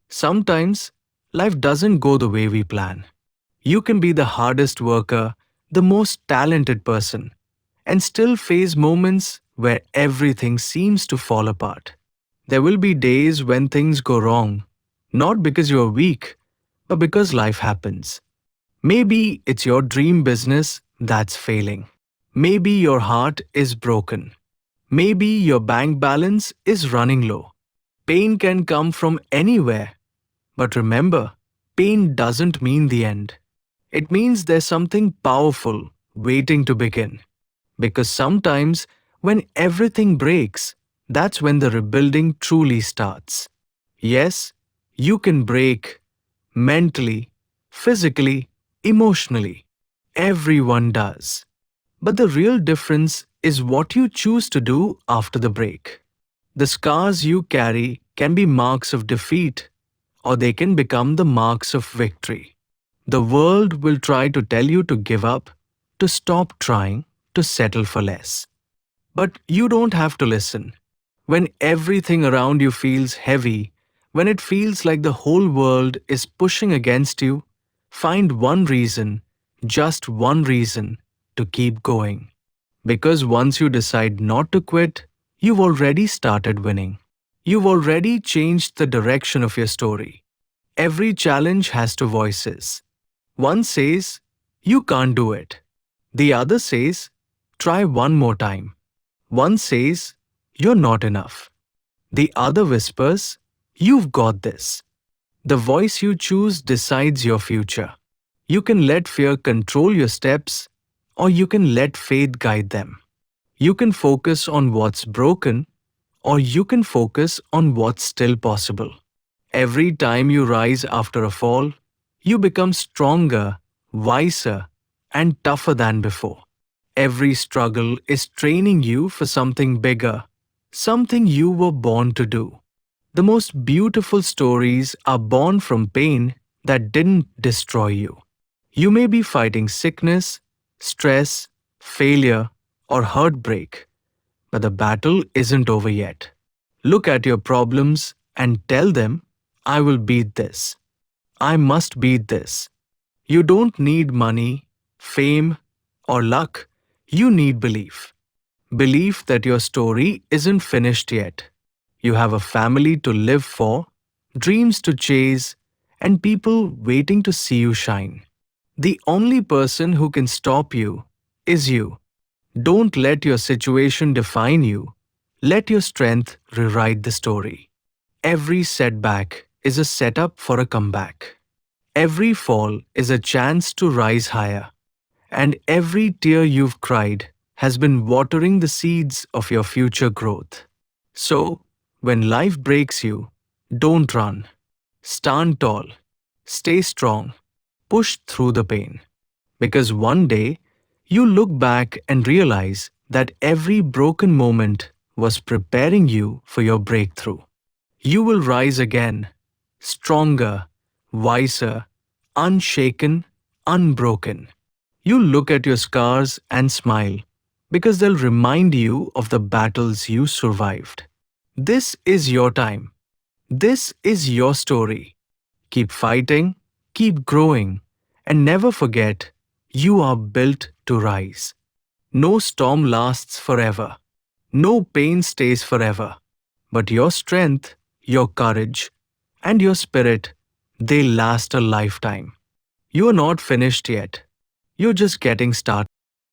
Sometimes life doesn't go the way we plan. You can be the hardest worker, the most talented person, and still face moments where everything seems to fall apart. There will be days when things go wrong, not because you're weak, but because life happens. Maybe it's your dream business that's failing. Maybe your heart is broken. Maybe your bank balance is running low. Pain can come from anywhere, but remember, pain doesn't mean the end. It means there's something powerful waiting to begin. Because sometimes, when everything breaks, that's when the rebuilding truly starts. Yes, you can break mentally, physically, emotionally. Everyone does. But the real difference is what you choose to do after the break. The scars you carry can be marks of defeat, or they can become the marks of victory. The world will try to tell you to give up, to stop trying, to settle for less. But you don't have to listen. When everything around you feels heavy, when it feels like the whole world is pushing against you, find one reason, just one reason, to keep going. Because once you decide not to quit, you've already started winning. You've already changed the direction of your story. Every challenge has two voices. One says, you can't do it. The other says, try one more time. One says, you're not enough. The other whispers, you've got this. The voice you choose decides your future. You can let fear control your steps, or you can let faith guide them. You can focus on what's broken, or you can focus on what's still possible. Every time you rise after a fall, you become stronger, wiser, and tougher than before. Every struggle is training you for something bigger, something you were born to do. The most beautiful stories are born from pain that didn't destroy you. You may be fighting sickness, stress, failure, or heartbreak, but the battle isn't over yet. Look at your problems and tell them, I will beat this. I must beat this. You don't need money, fame, or luck. You need belief. Belief that your story isn't finished yet. You have a family to live for, dreams to chase, and people waiting to see you shine. The only person who can stop you is you. Don't let your situation define you. Let your strength rewrite the story. Every setback is a setup for a comeback. Every fall is a chance to rise higher. And every tear you've cried has been watering the seeds of your future growth. So, when life breaks you, don't run. Stand tall. Stay strong. Push through the pain. Because one day, you look back and realize that every broken moment was preparing you for your breakthrough. You will rise again, stronger, wiser, unshaken, unbroken. You look at your scars and smile because they'll remind you of the battles you survived. This is your time. This is your story. Keep fighting, keep growing, and never forget you are built to rise. No storm lasts forever. No pain stays forever. But your strength, your courage, and your spirit, they last a lifetime. You are not finished yet. You're just getting started.